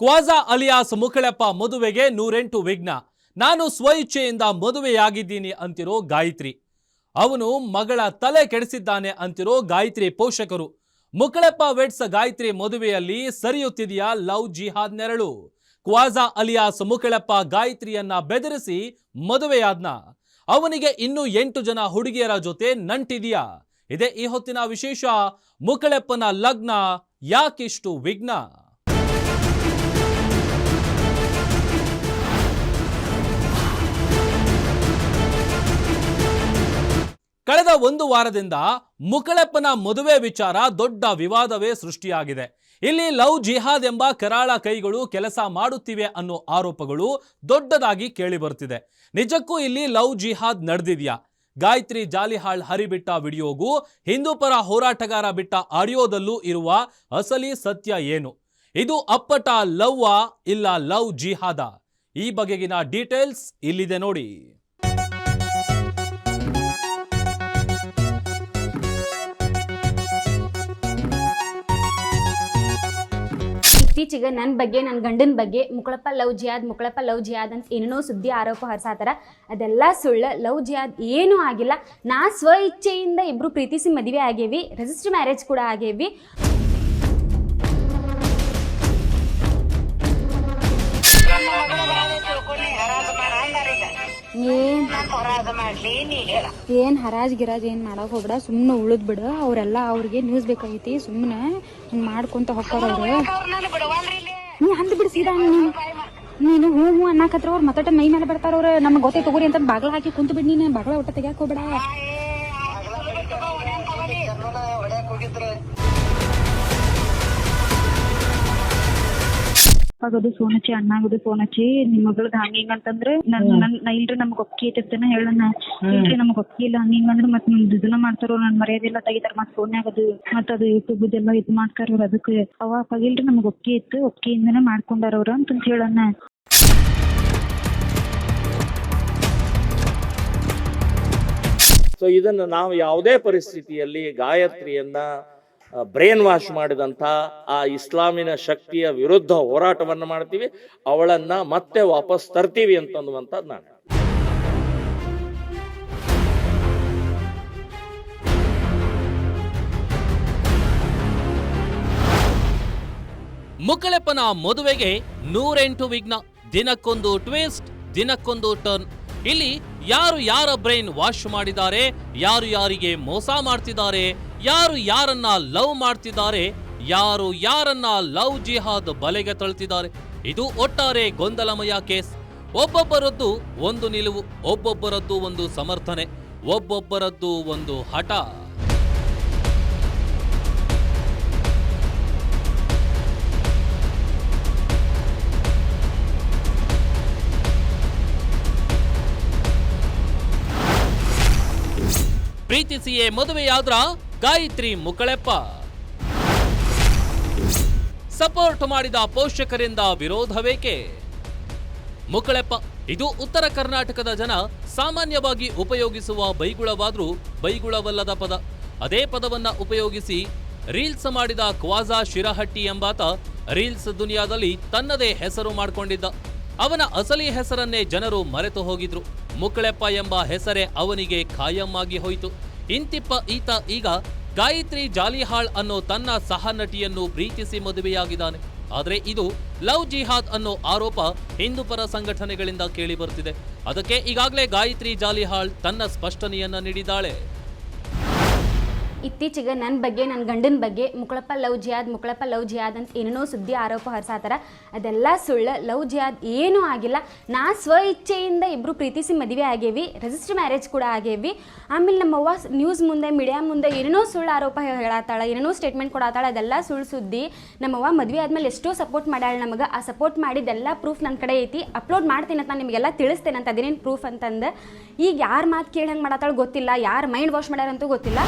Khawaja alias ಮುಕಳೆಪ್ಪ ಮದುವೆಗೆ 108 ವಿಘ್ನ. ನಾನು ಸ್ವಇಚ್ಛೆಯಿಂದ ಮದುವೆಯಾಗಿದ್ದೀನಿ ಅಂತಿರೋ ಗಾಯತ್ರಿ. ಅವನು ಮಗಳ ತಲೆ ಕೆಡಿಸಿದ್ದಾನೆ ಅಂತಿರೋ ಗಾಯತ್ರಿ ಪೋಷಕರು. ಮುಕಳೆಪ್ಪ ವೆಡ್ಸ್ ಗಾಯತ್ರಿ ಮದುವೆಯಲ್ಲಿ ಸರಿಯುತ್ತಿದೆಯಾ ಲವ್ ಜಿಹಾದ್ ನೆರಳು? ಕ್ವಾಜಾ ಅಲಿಯಾಸ್ ಮುಕಳೆಪ್ಪ ಗಾಯತ್ರಿಯನ್ನ ಬೆದರಿಸಿ ಮದುವೆಯಾದ್ನ? ಅವನಿಗೆ ಇನ್ನೂ 8 ಜನ ಹುಡುಗಿಯರ ಜೊತೆ ನಂಟಿದೆಯಾ? ಇದೇ ಈ ಹೊತ್ತಿನ ವಿಶೇಷ. ಮುಕಳೆಪ್ಪನ ಲಗ್ನ ಯಾಕಿಷ್ಟು ವಿಘ್ನ? ಕಳೆದ 1 ವಾರದಿಂದ ಮುಕಳೆಪ್ಪನ ಮದುವೆ ವಿಚಾರ ದೊಡ್ಡ ವಿವಾದವೇ ಸೃಷ್ಟಿಯಾಗಿದೆ. ಇಲ್ಲಿ ಲವ್ ಜಿಹಾದ್ ಎಂಬ ಕರಾಳ ಕೈಗಳು ಕೆಲಸ ಮಾಡುತ್ತಿವೆ ಅನ್ನೋ ಆರೋಪಗಳು ದೊಡ್ಡದಾಗಿ ಕೇಳಿ ಬರ್ತಿದೆ. ನಿಜಕ್ಕೂ ಇಲ್ಲಿ ಲವ್ ಜಿಹಾದ್ ನಡೆದಿದೆಯಾ? ಗಾಯತ್ರಿ ಜಾಲಿಹಾಳ್ ಹರಿಬಿಟ್ಟ ವಿಡಿಯೋಗೂ ಹಿಂದೂ ಪರ ಹೋರಾಟಗಾರ ಬಿಟ್ಟ ಆಡಿಯೋದಲ್ಲೂ ಇರುವ ಅಸಲಿ ಸತ್ಯ ಏನು? ಇದು ಅಪ್ಪಟ ಲವ್ವಾ ಇಲ್ಲ ಲವ್ ಜಿಹಾದ? ಈ ಬಗೆಗಿನ ಡೀಟೇಲ್ಸ್ ಇಲ್ಲಿದೆ ನೋಡಿ. ಇತ್ತೀಚೆಗೆ ನನ್ನ ಬಗ್ಗೆ, ನನ್ನ ಗಂಡನ ಬಗ್ಗೆ ಮುಕಳಪ್ಪ ಲವ್ ಜಿಹಾದ್ ಅಂತ ಏನೇನೋ ಸುದ್ದಿ ಆರೋಪ ಹೊರಸಾತಾರ. ಅದೆಲ್ಲ ಸುಳ್ಳು. ಲವ್ ಜಿಹಾದ್ ಏನೂ ಆಗಿಲ್ಲ. ನಾ ಸ್ವ ಇಚ್ಛೆಯಿಂದ ಇಬ್ರು ಪ್ರೀತಿಸಿ ಮದುವೆ ಆಗೇವಿ. ರಿಜಿಸ್ಟರ್ ಮ್ಯಾರೇಜ್ ಕೂಡ ಆಗೇವಿ. ಏನ್ ಹರಾಜ್ ಗಿರಾಜ್ ಏನ್ ಮಾಡಕ್ ಹೋಗ್ಬಿಡ, ಸುಮ್ಮನೆ ಉಳಿದ್ ಬಿಡ. ಅವ್ರೆಲ್ಲ ಅವ್ರಿಗೆ ನ್ಯೂಸ್ ಬೇಕಾಗೈತಿ. ಸುಮ್ಮನೆ ಹಿಂಗ್ ಮಾಡ್ಕೊಂತ ಹೋಗ್ತಾರವ್ರು. ನೀ ಅಂದ್ ಬಿಡ್ ಸೀದಾ. ನೀನು ಹೂ ಹೂ ಅನ್ನಕತ್ರ ಅವ್ರು ಮತ್ತಟ ಮೈ ಮೇಲೆ ಬರ್ತಾರವ್ರು. ನಮ್ಗೆ ಗೊತ್ತೇ ತಗೋರಿ ಅಂತ ಬಾಗ್ಲ ಹಾಕಿ ಕುಂತು ಬಿಡ್. ನೀನು ಬಾಗ್ಲ ಒಟ್ಟ ತೆಗ್ಯಾಕ ಹೋಗ್ಬೇಡ. ಆಗೋದು ಫೋನ್ ಹಚ್ಚಿ, ಅಣ್ಣಾಗೋದು ಫೋನ್ ಹಚ್ಚಿ, ನಿಮ್ ಮಗಳದ್ ಹಂಗಿಂಗ ಅಂತಂದ್ರೆ ಇಲ್ರಿ ನಮ್ಗೆ ಒಪ್ಪಿಗೆ ಐತಿರ್ತಾನೆ ಹೇಳಣ್ಣ. ಇಲ್ರಿ ನಮ್ಗೆ ಒಪ್ಪಿಗೆ ಇಲ್ಲ ಹಂಗಿಂಗಂದ್ರೆ ಮತ್ ನಿಮ್ದು ಇದನ್ನ ಮಾಡ್ತಾರ, ನನ್ ಮರ್ಯಾದೆಲ್ಲ ತೆಗಿತಾರ. ಮತ್ ಫೋನ್ಯಾಗ ಮತ್ ಅದು ಯೂಟ್ಯೂಬ್ ಎಲ್ಲ ಇದು ಮಾಡ್ತಾರ ಅವ್ರು. ಅದಕ್ಕೆ ಅವಾಗ ಇಲ್ರಿ ನಮ್ಗೆ ಒಪ್ಪಿಗೆ ಇತ್ತು, ಒಪ್ಪಿಗೆಯಿಂದನೇ ಮಾಡ್ಕೊಂಡಾರ ಅವ್ರು ಅಂತ ಹೇಳಣ್ಣ. ಸೊ ಇದನ್ನು ನಾವು ಯಾವುದೇ ಪರಿಸ್ಥಿತಿಯಲ್ಲಿ ಗಾಯತ್ರಿಯನ್ನ ಬ್ರೇನ್ ವಾಶ್ ಮಾಡಿದಂಥ ಆ ಇಸ್ಲಾಮಿನ ಶಕ್ತಿಯ ವಿರುದ್ಧ ಹೋರಾಟವನ್ನು ಮಾಡ್ತೀವಿ, ಅವಳನ್ನ ಮತ್ತೆ ವಾಪಸ್ ತರ್ತೀವಿ ಅಂತನ್ನುವಂಥದ್ದು ನಾನು. ಮುಕಳೆಪ್ಪನ ಮದುವೆಗೆ 108 ವಿಘ್ನ. ದಿನಕ್ಕೊಂದು ಟ್ವಿಸ್ಟ್, ದಿನಕ್ಕೊಂದು ಟರ್ನ್. ಇಲ್ಲಿ ಯಾರು ಯಾರ ಬ್ರೈನ್ ವಾಶ್ ಮಾಡಿದ್ದಾರೆ, ಯಾರು ಯಾರಿಗೆ ಮೋಸ ಮಾಡ್ತಿದ್ದಾರೆ, ಯಾರು ಯಾರನ್ನ ಲವ್ ಮಾಡ್ತಿದ್ದಾರೆ, ಯಾರು ಯಾರನ್ನ ಲವ್ ಜಿಹಾದ್ ಬಲೆಗೆ ತಳ್ತಿದ್ದಾರೆ, ಇದು ಒಟ್ಟಾರೆ ಗೊಂದಲಮಯ ಕೇಸ್. ಒಬ್ಬೊಬ್ಬರದ್ದು ಒಂದು ನಿಲುವು, ಒಬ್ಬೊಬ್ಬರದ್ದು ಒಂದು ಸಮರ್ಥನೆ, ಒಬ್ಬೊಬ್ಬರದ್ದು ಒಂದು ಹಠ. ಪ್ರೀತಿಸಿಯೇ ಮದುವೆಯಾದ್ರ ಗಾಯತ್ರಿ ಮುಕಳೆಪ್ಪ? ಸಪೋರ್ಟ್ ಮಾಡಿದ ಪೋಷಕರಿಂದ ವಿರೋಧವೇಕೆ? ಮುಕಳೆಪ್ಪ ಇದು ಉತ್ತರ ಕರ್ನಾಟಕದ ಜನ ಸಾಮಾನ್ಯವಾಗಿ ಉಪಯೋಗಿಸುವ ಬೈಗುಳವಾದ್ರೂ ಬೈಗುಳವಲ್ಲದ ಪದ. ಅದೇ ಪದವನ್ನ ಉಪಯೋಗಿಸಿ ರೀಲ್ಸ್ ಮಾಡಿದ ಕ್ವಾಜಾ ಶಿರಹಟ್ಟಿ ಎಂಬಾತ ರೀಲ್ಸ್ ದುನಿಯಾದಲ್ಲಿ ತನ್ನದೇ ಹೆಸರು ಮಾಡಿಕೊಂಡಿದ್ದ. ಅವನ ಅಸಲಿ ಹೆಸರನ್ನೇ ಜನರು ಮರೆತು ಹೋಗಿದ್ರು. ಮುಕಳೆಪ್ಪ ಎಂಬ ಹೆಸರೇ ಅವನಿಗೆ ಖಾಯಂ ಆಗಿ ಹೋಯಿತು. ಇಂತಿಪ್ಪ ಈತ ಈಗ ಗಾಯತ್ರಿ ಜಾಲಿಹಾಳ್ ಅನ್ನೋ ತನ್ನ ಸಹ ನಟಿಯನ್ನು ಪ್ರೀತಿಸಿ ಮದುವೆಯಾಗಿದ್ದಾನೆ. ಆದರೆ ಇದು ಲವ್ ಜಿಹಾದ್ ಅನ್ನೋ ಆರೋಪ ಹಿಂದೂ ಪರ ಸಂಘಟನೆಗಳಿಂದ ಕೇಳಿ ಬರ್ತಿದೆ. ಅದಕ್ಕೆ ಈಗಾಗಲೇ ಗಾಯತ್ರಿ ಜಾಲಿಹಾಳ್ ತನ್ನ ಸ್ಪಷ್ಟನೆಯನ್ನ ನೀಡಿದ್ದಾಳೆ. ಇತ್ತೀಚೆಗೆ ನನ್ನ ಬಗ್ಗೆ, ನನ್ನ ಗಂಡನ ಬಗ್ಗೆ ಮುಕಳಪ್ಪ ಲವ್ ಜಿಹಾದ್ ಅಂತ ಏನೇನೋ ಸುದ್ದಿ ಆರೋಪ ಹೊರಸಾತಾರ. ಅದೆಲ್ಲ ಸುಳ್ಳು. ಲವ್ ಜಿಹಾದ್ ಏನೂ ಆಗಿಲ್ಲ. ನಾ ಸ್ವ ಇಚ್ಛೆಯಿಂದ ಇಬ್ರು ಪ್ರೀತಿಸಿ ಮದುವೆ ಆಗೇವಿ. ರಿಜಿಸ್ಟರ್ ಮ್ಯಾರೇಜ್ ಕೂಡ ಆಗೇವಿ. ಆಮೇಲೆ ನಮ್ಮವ್ವ ನ್ಯೂಸ್ ಮುಂದೆ, ಮೀಡಿಯಾ ಮುಂದೆ ಏನೇನೋ ಸುಳ್ಳು ಆರೋಪ ಹೇಳತ್ತಾಳ, ಏನೇನೋ ಸ್ಟೇಟ್ಮೆಂಟ್ ಕೊಡತ್ತಾಳ. ಅದೆಲ್ಲ ಸುಳ್ಳು ಸುದ್ದಿ. ನಮ್ಮವ್ವ ಮದುವೆ ಆದ್ಮೇಲೆ ಎಷ್ಟೋ ಸಪೋರ್ಟ್ ಮಾಡ್ಯಾಳ ನಮಗೆ. ಆ ಸಪೋರ್ಟ್ ಮಾಡಿದ್ದೆಲ್ಲ ಪ್ರೂಫ್ ನನ್ನ ಕಡೆ ಐತಿ. ಅಪ್ಲೋಡ್ ಮಾಡ್ತೀನಿ ಅಂತ, ನಿಮಗೆಲ್ಲ ತಿಳಿಸ್ತೇನೆ ಅಂತ. ಅದೇನೇನು ಪ್ರೂಫ್ ಅಂತಂದು ಈಗ ಯಾರು ಮಾತು ಕೇಳಿ ಹಂಗೆ ಮಾಡತ್ತಾಳ ಗೊತ್ತಿಲ್ಲ. ಯಾರು ಮೈಂಡ್ ವಾಶ್ ಮಾಡ್ಯಾರಂತೂ ಗೊತ್ತಿಲ್ಲ.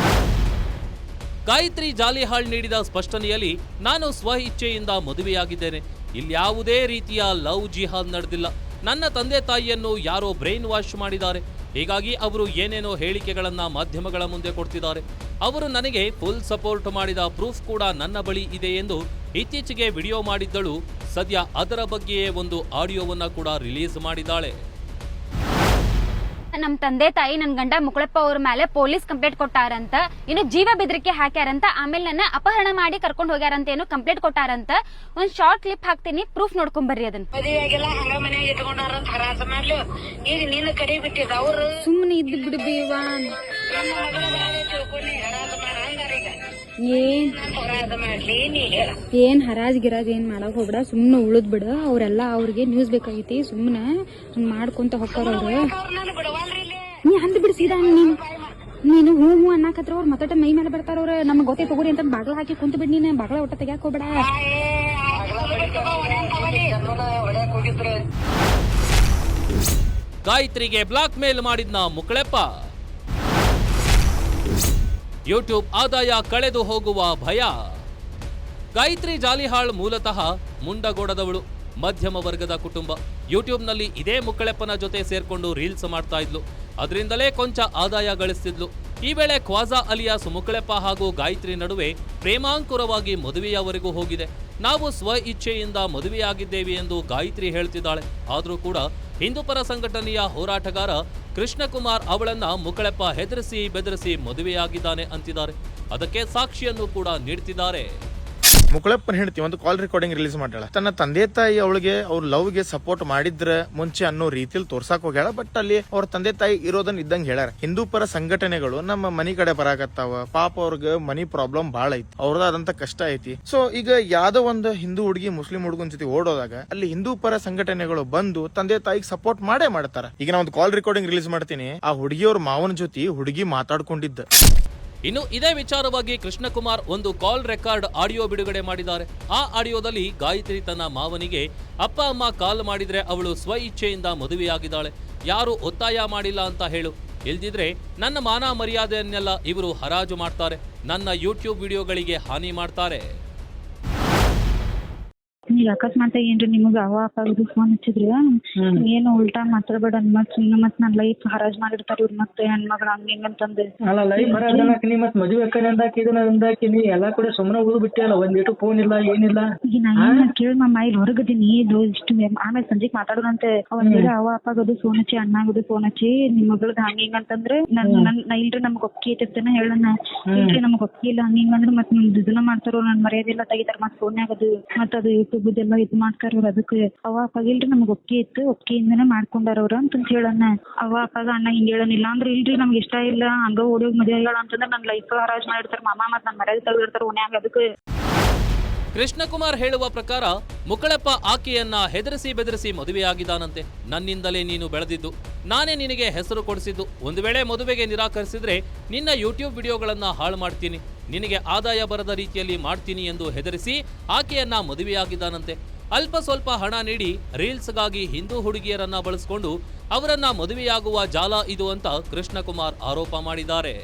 ಗಾಯತ್ರಿ ಜಾಲಿಹಾಳ್ ನೀಡಿದ ಸ್ಪಷ್ಟನೆಯಲ್ಲಿ, ನಾನು ಸ್ವ ಇಚ್ಛೆಯಿಂದ ಮದುವೆಯಾಗಿದ್ದೇನೆ. ಇಲ್ಯಾವುದೇ ರೀತಿಯ ಲವ್ ಜಿಹಾದ್ ನಡೆದಿಲ್ಲ. ನನ್ನ ತಂದೆ ತಾಯಿಯನ್ನು ಯಾರೋ ಬ್ರೈನ್ ವಾಶ್ ಮಾಡಿದ್ದಾರೆ. ಹೀಗಾಗಿ ಅವರು ಏನೇನೋ ಹೇಳಿಕೆಗಳನ್ನ ಮಾಧ್ಯಮಗಳ ಮುಂದೆ ಕೊಡ್ತಿದ್ದಾರೆ. ಅವರು ನನಗೆ ಫುಲ್ ಸಪೋರ್ಟ್ ಮಾಡಿದ ಪ್ರೂಫ್ ಕೂಡ ನನ್ನ ಬಳಿ ಇದೆ ಎಂದು ಇತ್ತೀಚೆಗೆ ವಿಡಿಯೋ ಮಾಡಿದ್ದಳು. ಸದ್ಯ ಅದರ ಬಗ್ಗೆಯೇ ಒಂದು ಆಡಿಯೋವನ್ನ ಕೂಡ ರಿಲೀಸ್ ಮಾಡಿದ್ದಾಳೆ. ನಮ್ಮ ತಂದೆ ತಾಯಿ ನನ್ನ ಗಂಡ ಮುಕಳಪ್ಪ ಅವ್ರ ಮೇಲೆ ಪೊಲೀಸ್ ಕಂಪ್ಲೇಂಟ್ ಕೊಟ್ಟಾರಂತ, ಇನ್ನು ಜೀವ ಬೆದರಿಕೆ ಹಾಕ್ಯಾರಂತ, ಆಮೇಲೆ ನನ್ನ ಅಪಹರಣ ಮಾಡಿ ಕರ್ಕೊಂಡು ಹೋಗ್ಯಾರಂತ ಏನೋ ಕಂಪ್ಲೇಂಟ್ ಕೊಟ್ಟಾರಂತ. ಒಂದ್ ಶಾರ್ಟ್ ಕ್ಲಿಪ್ ಹಾಕ್ತೀನಿ, ಪ್ರೂಫ್ ನೋಡ್ಕೊಂಡ್ ಬರ್ರಿ ಅದನ್ನ. ಸುಮ್ಮನೆ ಇದ್ದು ಬಿಡ್ಬೇವ. ಏನ್ ಹರಾಜ್ ಗಿರಾಜ್ ಏನ್ ಮಾಡಕ್ ಹೋಗ್ಬಿಡ, ಸುಮ್ನೆ ಉಳಿದ್ ಬಿಡ. ಅವ್ರೆಲ್ಲ ಅವ್ರಿಗೆ ನ್ಯೂಸ್ ಬೇಕಾಗೈತಿ, ಸುಮ್ನೆ ಮಾಡ್ಕೊಂತ ಹೋಗ್ತಾರ ಅವ್ರು. ನೀ ಅಂದ್ ಬಿಡ್ ಸೀದಾ, ನೀನು ಹೂ ಹೂ ಅನ್ನಕತ್ರ ಅವ್ರು ಮತ್ತಟ ಮೈ ಮೇಲೆ ಬರ್ತಾರ ಅವ್ರ. ನಮ್ಗೆ ಗೊತ್ತೇ ತಗೋರಿ ಅಂತ ಬಾಗ್ಲ ಹಾಕಿ ಕುಂತ ಬಿಡ್, ನೀನ್ ಬಾಗ್ಲ ಒಟ್ಟ ತೆಗ್ಯಾಕ ಹೋಗ್ಬೇಡ. ಗಾಯತ್ರಿಗೆ ಬ್ಲಾಕ್ ಮೇಲ್ ಮಾಡಿದ್ನ ಮುಕಳೆಪ್ಪ. ಯೂಟ್ಯೂಬ್ ಆದಾಯ ಕಳೆದು ಹೋಗುವ ಭಯ. ಗಾಯತ್ರಿ ಜಾಲಿಹಾಳ್ ಮೂಲತಃ ಮುಂಡಗೋಡದವಳು, ಮಧ್ಯಮ ವರ್ಗದ ಕುಟುಂಬ. ಯೂಟ್ಯೂಬ್ನಲ್ಲಿ ಇದೇ ಮುಕ್ಕಳೆಪ್ಪನ ಜೊತೆ ಸೇರ್ಕೊಂಡು ರೀಲ್ಸ್ ಮಾಡ್ತಾ ಇದ್ಲು, ಅದರಿಂದಲೇ ಕೊಂಚ ಆದಾಯ ಗಳಿಸ್ತಿದ್ಲು. ಈ ವೇಳೆ ಖ್ವಾಜಾ ಅಲಿಯಾಸ್ ಮುಕ್ಕಳೆಪ್ಪ ಹಾಗೂ ಗಾಯತ್ರಿ ನಡುವೆ ಪ್ರೇಮಾಂಕುರವಾಗಿ ಮದುವೆಯವರೆಗೂ ಹೋಗಿದೆ. ನಾವು ಸ್ವ ಇಚ್ಛೆಯಿಂದ ಮದುವೆಯಾಗಿದ್ದೇವೆ ಎಂದು ಗಾಯತ್ರಿ ಹೇಳ್ತಿದ್ದಾಳೆ. ಆದರೂ ಕೂಡ ಹಿಂದೂಪರ ಸಂಘಟನೆಯ ಹೋರಾಟಗಾರ ಕೃಷ್ಣಕುಮಾರ್ ಅವಳನ್ನ ಮುಕ್ಕಳೆಪ್ಪ ಹೆದರಿಸಿ ಬೆದರಿಸಿ ಮದುವೆಯಾಗಿದ್ದಾನೆ ಅಂತಿದ್ದಾರೆ. ಅದಕ್ಕೆ ಸಾಕ್ಷಿಯನ್ನು ಕೂಡ ನೀಡ್ತಿದ್ದಾರೆ. ಮುಕಳಪ್ಪನ ಹೆಂಡತಿ ಒಂದು ಕಾಲ್ ರೆಕಾರ್ಡಿಂಗ್ ರಿಲೀಸ್ ಮಾಡ್ಯಾಳ. ತನ್ನ ತಂದೆ ತಾಯಿ ಅವಳಿಗೆ ಅವ್ರ ಲವ್ ಗೆ ಸಪೋರ್ಟ್ ಮಾಡಿದ್ರ ಮುಂಚೆ ಅನ್ನೋ ರೀತಿಯಲ್ಲಿ ತೋರ್ಸಾಕ್ ಹೋಗ್ಯಾಳ. ಬಟ್ ಅಲ್ಲಿ ಅವ್ರ ತಂದೆ ತಾಯಿ ಇರೋದನ್ನ ಇದ್ದಂಗ ಹೇಳ್ಯಾರ. ಹಿಂದೂ ಪರ ಸಂಘಟನೆಗಳು ನಮ್ಮ ಮನಿ ಕಡೆ ಬರಾಕತ್ತಾವ, ಪಾಪ ಅವ್ರಿಗೆ ಮನಿ ಪ್ರಾಬ್ಲಮ್ ಬಾಳ ಐತಿ, ಅವ್ರದಾದಂತ ಕಷ್ಟ ಐತಿ. ಸೊ ಈಗ ಯಾವ್ದೋ ಒಂದು ಹಿಂದೂ ಹುಡುಗಿ ಮುಸ್ಲಿಂ ಹುಡುಗನ್ ಜೊತೆ ಓಡೋದಾಗ ಅಲ್ಲಿ ಹಿಂದೂ ಪರ ಸಂಘಟನೆಗಳು ಬಂದು ತಂದೆ ತಾಯಿಗೆ ಸಪೋರ್ಟ್ ಮಾಡೇ ಮಾಡ್ತಾರ. ಈಗ ನಾ ಒಂದು ಕಾಲ್ ರೆಕಾರ್ಡಿಂಗ್ ರಿಲೀಸ್ ಮಾಡ್ತೀನಿ. ಆ ಹುಡುಗಿಯವ್ರ ಮಾವನ ಜೊತೆ ಹುಡುಗಿ ಮಾತಾಡ್ಕೊಂಡಿದ್ದ. ಇನ್ನು ಇದೇ ವಿಚಾರವಾಗಿ ಕೃಷ್ಣಕುಮಾರ್ ಒಂದು ಕಾಲ್ ರೆಕಾರ್ಡ್ ಆಡಿಯೋ ಬಿಡುಗಡೆ ಮಾಡಿದ್ದಾರೆ. ಆ ಆಡಿಯೋದಲ್ಲಿ ಗಾಯತ್ರಿ ತನ್ನ ಮಾವನಿಗೆ ಅಪ್ಪ ಅಮ್ಮ ಕಾಲ್ ಮಾಡಿದ್ರೆ ಅವಳು ಸ್ವ ಇಚ್ಛೆಯಿಂದ ಮದುವೆಯಾಗಿದ್ದಾಳೆ, ಯಾರು ಒತ್ತಾಯ ಮಾಡಿಲ್ಲ ಅಂತ ಹೇಳು, ಇಲ್ದಿದ್ರೆ ನನ್ನ ಮಾನ ಮರ್ಯಾದೆಯನ್ನೆಲ್ಲ ಇವರು ಹರಾಜು ಮಾಡ್ತಾರೆ, ನನ್ನ ಯೂಟ್ಯೂಬ್ ವಿಡಿಯೋಗಳಿಗೆ ಹಾನಿ ಮಾಡ್ತಾರೆ. ಈಗ ಅಕಸ್ಮಾತ್ ಏನ್ರಿ ನಿಮಗ ಅವ ಅಪ್ಪ ಫೋನ್ ಹಚ್ಚಿದ್ರ, ಏನು ಉಲ್ಟಾ ಮಾತಾಡ್ಬೇಡ ಮತ್ ಸುಮ್ನೆ ಮತ್ ನನ್ ಲೈಫ್ ಹರಾಜ್ ಮಾಡಿರ್ತಾರ ಇವ್ರ ಮತ್ತೆ ಹೆಣ್ಮಗಳ ಹಂಗ ಹಿಂಗಂತಂದ್. ಅಲ್ಲ ಲೈಫ್ ಹರಾಜ್ ನೀ ಮತ್ ಮದುವೆ ಅಕ್ಕನೆ ಅಂದಾಕಿ ಇದನ್ನ ಅಂದಾಕಿ ನೀ ಎಲ್ಲಾ ಕಡೆ ಸುಮ್ನೆ ಉಳಿದು ಬಿಟ್ಟಿಯಲ್ಲ, ಒಂದಿಟ್ಟು ಫೋನ್ ಇಲ್ಲ ಏನಿಲ್ಲ. ಈಗ ನಾ ಏನ್ ಕೇಳಮ್ಮ ಇಲ್ಲಿ ಹೊರಗದೀನಿ ಇಷ್ಟು ಆಮೇಲೆ ಸಂಜೆಗ್ ಮಾತಾಡೋಣಂತೆ. ಒಂದ್ ವೇಳೆ ಅವ ಅಪ್ಪಗದು ಫೋನ್ ಹಚ್ಚಿ ಅಣ್ಣಾಗದು ಫೋನ್ ಹಚ್ಚಿ ನಿಮ್ ಮಗಳದ್ ಹಂಗ ಹಿಂಗಂತಂದ್ರೆ ನಾ ಇಲ್ರಿ ನಮ್ಗ್ ಒಪ್ಪಿಗೆ ಐತಿರ್ತೇನೆ ಹೇಳಣ್ಣ, ಇಲ್ರಿ ನಮ್ಗ್ ಒಪ್ಪಿಗೆ ಇಲ್ಲ ಹಂಗ ಹಿಂಗಂದ್ರೆ ಮತ್ ನಿಮ್ದು ಇದನ್ನ ಮಾಡ್ತಾರೋ ನನ್ ಮರ್ಯಾದೆಲ್ಲ ತೆಗಿತಾರ ಮತ್ ಫೋನ್ಯಾಗದು ಮತ್ ಅದು ಯೂಟ್ಯೂಬ್ ಇದೆಲ್ಲ ಇದ್ ಮಾಡ್ತಾರ ಅವ್ರ. ಅದಕ್ಕೆ ಅವ ಅಪ್ಪಗಿಲ್ರಿ ನಮ್ಗ್ ಒಪ್ಪಿಗೆ ಇತ್ತು, ಒಪ್ಪಿಗೆಯಿಂದನೇ ಮಾಡ್ಕೊಂಡಾರ ಅವ್ರ ಅಂತ ಹೇಳಣ್ಣ. ಅವ ಅಪ್ಪಗ ಅಣ್ಣ ಹಿಂಗ ಹೇಳನಿಲ್ಲ ಅಂದ್ರೆ ಇಲ್ರಿ ನಮ್ಗೆ ಇಷ್ಟ ಇಲ್ಲ ಹಂಗ ಓಡಿ ಮದುವೆ ಹೇಳ ಅಂತಂದ್ರೆ ನನ್ ಲೈಫ್ ಹರಾಜ್ ಮಾಡಿರ್ತಾರ ಮಾಮ ಮತ್ ನನ್ ಮರ್ಯಾದೆ ತೆಗಿರ್ತಾರ ಓನ್ಯಾಗ. ಅದಕ್ಕೆ ಕೃಷ್ಣಕುಮಾರ್ ಹೇಳುವ ಪ್ರಕಾರ ಮುಕ್ಕಳೆಪ್ಪ ಆಕೆಯನ್ನ ಹೆದರಿಸಿ ಬೆದರಿಸಿ ಮದುವೆಯಾಗಿದ್ದಾನಂತೆ. ನನ್ನಿಂದಲೇ ನೀನು ಬೆಳೆದಿದ್ದು, ನಾನೇ ನಿನಗೆ ಹೆಸರು ಕೊಡಿಸಿದ್ದು, ಒಂದು ವೇಳೆ ಮದುವೆಗೆ ನಿರಾಕರಿಸಿದ್ರೆ ನಿನ್ನ ಯೂಟ್ಯೂಬ್ ವಿಡಿಯೋಗಳನ್ನ ಹಾಳು ಮಾಡ್ತೀನಿ, ನಿನಗೆ ಆದಾಯ ಬರದ ರೀತಿಯಲ್ಲಿ ಮಾಡ್ತೀನಿ ಎಂದು ಹೆದರಿಸಿ ಆಕೆಯನ್ನ ಮದುವೆಯಾಗಿದ್ದಾನಂತೆ. ಅಲ್ಪ ಸ್ವಲ್ಪ ಹಣ ನೀಡಿ ರೀಲ್ಸ್ಗಾಗಿ ಹಿಂದೂ ಹುಡುಗಿಯರನ್ನ ಬಳಸಿಕೊಂಡು ಅವರನ್ನ ಮದುವೆಯಾಗುವ ಜಾಲ ಇದು ಅಂತ ಕೃಷ್ಣಕುಮಾರ್ ಆರೋಪ ಮಾಡಿದ್ದಾರೆ.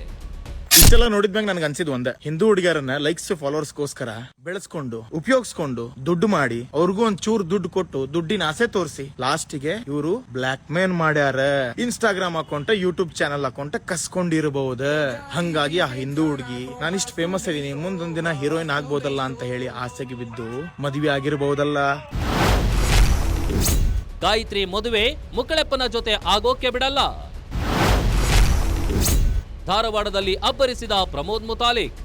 ಇಷ್ಟೆಲ್ಲ ನೋಡಿದ್ಮ್ಯಾಗ ನನ್ಗೆ ಅನ್ಸಿದ್ ಒಂದೇ, ಹಿಂದೂ ಹುಡುಗಿಯರನ್ನ ಲೈಕ್ಸ್ ಫಾಲೋವರ್ಸ್ಗೋಸ್ಕರ ಬೆಳೆಸ್ಕೊಂಡು ಉಪಯೋಗಿಸ್ಕೊಂಡು ದುಡ್ಡು ಮಾಡಿ ಅವ್ರಿಗೂ ಒಂದ್ ಚೂರ್ ದುಡ್ಡು ಕೊಟ್ಟು ದುಡ್ಡಿನ ಆಸೆ ತೋರಿಸಿ ಲಾಸ್ಟಿಗೆ ಇವರು ಬ್ಲಾಕ್ ಮೇಲ್ ಮಾಡ್ಯಾರ. Instagram account YouTube channel account ಕಸ್ಕೊಂಡಿರಬಹುದು. ಹಂಗಾಗಿ ಆ ಹಿಂದೂ ಹುಡುಗಿ ನಾನಿಷ್ಟು ಫೇಮಸ್ ಇದೀನಿ, ಮುಂದೊಂದ್ ದಿನ ಹೀರೋಯಿನ್ ಆಗ್ಬೋದಲ್ಲ ಅಂತ ಹೇಳಿ ಆಸೆಗೆ ಬಿದ್ದು ಮದುವೆ ಆಗಿರಬಹುದಲ್ಲ. ಗಾಯತ್ರಿ ಮದುವೆ ಮುಕ್ಕಳೆಪ್ಪನ ಜೊತೆ ಆಗೋಕೆ ಬಿಡಲ್ಲ. ಧಾರವಾಡದಲ್ಲಿ ಅಬ್ಬರಿಸಿದ ಪ್ರಮೋದ್ ಮುತಾಲಿಕ್.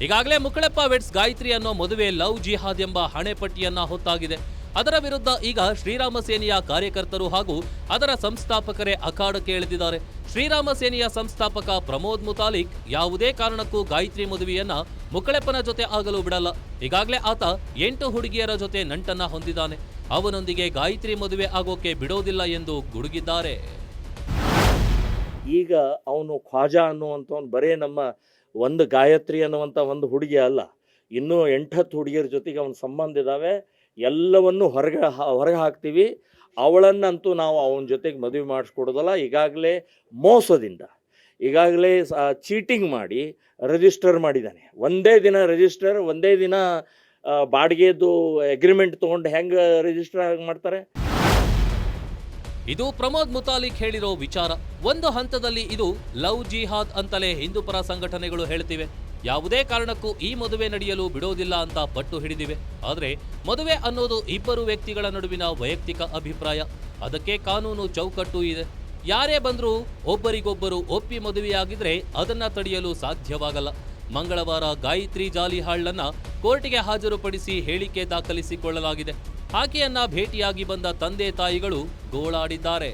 ಈಗಾಗಲೇ ಮುಕ್ಕಳೆಪ್ಪ ವೆಡ್ಸ್ ಗಾಯತ್ರಿ ಅನ್ನೋ ಮದುವೆ ಲವ್ ಜಿಹಾದ್ ಎಂಬ ಹಣೆಪಟ್ಟಿಯನ್ನ ಹೊತ್ತಾಗಿದೆ. ಅದರ ವಿರುದ್ಧ ಈಗ ಶ್ರೀರಾಮ ಸೇನೆಯ ಕಾರ್ಯಕರ್ತರು ಹಾಗೂ ಅದರ ಸಂಸ್ಥಾಪಕರೇ ಅಖಾಡಕ್ಕೆ ಇಳಿದಿದ್ದಾರೆ. ಶ್ರೀರಾಮ ಸೇನೆಯ ಸಂಸ್ಥಾಪಕ ಪ್ರಮೋದ್ ಮುತಾಲಿಕ್ ಯಾವುದೇ ಕಾರಣಕ್ಕೂ ಗಾಯತ್ರಿ ಮದುವೆಯನ್ನ ಮುಕ್ಕಳೆಪ್ಪನ ಜೊತೆ ಆಗಲು ಬಿಡಲ್ಲ. ಈಗಾಗಲೇ ಆತ 8 ಹುಡುಗಿಯರ ಜೊತೆ ನಂಟನ್ನ ಹೊಂದಿದ್ದಾನೆ. ಅವನೊಂದಿಗೆ ಗಾಯತ್ರಿ ಮದುವೆ ಆಗೋಕೆ ಬಿಡೋದಿಲ್ಲ ಎಂದು ಗುಡುಗಿದ್ದಾರೆ. ಈಗ ಅವನು ಖ್ವಾಜಾ ಅನ್ನುವಂಥವ್ನು ಬರೇ ನಮ್ಮ ಒಂದು ಗಾಯತ್ರಿ ಅನ್ನುವಂಥ ಒಂದು ಹುಡುಗಿ ಅಲ್ಲ, ಇನ್ನೂ 8-10 ಹುಡುಗಿಯರ ಜೊತೆಗೆ ಅವನ ಸಂಬಂಧ ಇದ್ದಾವೆ. ಎಲ್ಲವನ್ನು ಹೊರಗೆ ಹಾಕ್ತೀವಿ. ಅವಳನ್ನಂತೂ ನಾವು ಅವನ ಜೊತೆಗೆ ಮದುವೆ ಮಾಡಿಸ್ಕೊಡೋದಲ್ಲ. ಈಗಾಗಲೇ ಮೋಸದಿಂದ ಈಗಾಗಲೇ ಚೀಟಿಂಗ್ ಮಾಡಿ ರಿಜಿಸ್ಟರ್ ಮಾಡಿದ್ದಾನೆ. ಒಂದೇ ದಿನ ರಿಜಿಸ್ಟರ್, ಒಂದೇ ದಿನ ಬಾಡಿಗೆದು ಅಗ್ರಿಮೆಂಟ್ ತೊಗೊಂಡು ಹೆಂಗೆ ರಿಜಿಸ್ಟರ್ ಮಾಡ್ತಾರೆ. ಇದು ಪ್ರಮೋದ್ ಮುತಾಲಿಕ್ ಹೇಳಿರೋ ವಿಚಾರ. ಒಂದು ಹಂತದಲ್ಲಿ ಇದು ಲವ್ ಜಿಹಾದ್ ಅಂತಲೇ ಹಿಂದೂಪರ ಸಂಘಟನೆಗಳು ಹೇಳ್ತಿವೆ. ಯಾವುದೇ ಕಾರಣಕ್ಕೂ ಈ ಮದುವೆ ನಡೆಯಲು ಬಿಡೋದಿಲ್ಲ ಅಂತ ಪಟ್ಟು ಹಿಡಿದಿವೆ. ಆದರೆ ಮದುವೆ ಅನ್ನೋದು ಇಬ್ಬರು ವ್ಯಕ್ತಿಗಳ ನಡುವಿನ ವೈಯಕ್ತಿಕ ಅಭಿಪ್ರಾಯ. ಅದಕ್ಕೆ ಕಾನೂನು ಚೌಕಟ್ಟು ಇದೆ. ಯಾರೇ ಬಂದರೂ ಒಬ್ಬರಿಗೊಬ್ಬರು ಒಪ್ಪಿ ಮದುವೆಯಾಗಿದ್ರೆ ಅದನ್ನ ತಡೆಯಲು ಸಾಧ್ಯವಾಗಲ್ಲ. ಮಂಗಳವಾರ ಗಾಯತ್ರಿ ಜಾಲಿಹಾಳ್ಳನ್ನ ಕೋರ್ಟಿಗೆ ಹಾಜರುಪಡಿಸಿ ಹೇಳಿಕೆ ದಾಖಲಿಸಿಕೊಳ್ಳಲಾಗಿದೆ. ಆಕೆಯನ್ನ ಭೇಟಿಯಾಗಿ ಬಂದ ತಂದೆ ತಾಯಿಗಳು ಗೋಳಾಡಿದ್ದಾರೆ.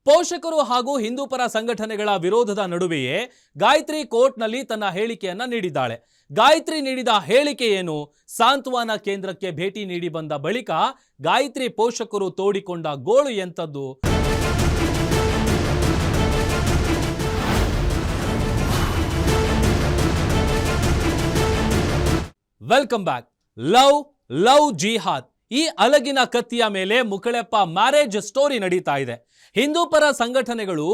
ಪೋಷಕರು ಹಾಗೂ ಹಿಂದೂಪರ ಸಂಘಟನೆಗಳ ವಿರೋಧದ ನಡುವೆಯೇ ಗಾಯತ್ರಿ ಕೋರ್ಟ್ನಲ್ಲಿ ತನ್ನ ಹೇಳಿಕೆಯನ್ನ ನೀಡಿದ್ದಾಳೆ. ಗಾಯತ್ರಿ ನೀಡಿದ ಹೇಳಿಕೆ ಏನು? ಸಾಂತ್ವನ ಕೇಂದ್ರಕ್ಕೆ ಭೇಟಿ ನೀಡಿ ಬಂದ ಬಳಿಕ ಗಾಯತ್ರಿ ಪೋಷಕರು ತೋಡಿಕೊಂಡ ಗೋಳು ಎಂಥದ್ದು? Welcome back. ಲವ್ ಜಿಹಾದ್ ಈ ಅಲಗಿನ ಕತ್ತಿಯ ಮೇಲೆ ಮುಕಳೆಪ್ಪ ಮ್ಯಾರೇಜ್ ಸ್ಟೋರಿ ನಡೀತಾ ಇದೆ. ಹಿಂದೂಪರ ಸಂಘಟನೆಗಳು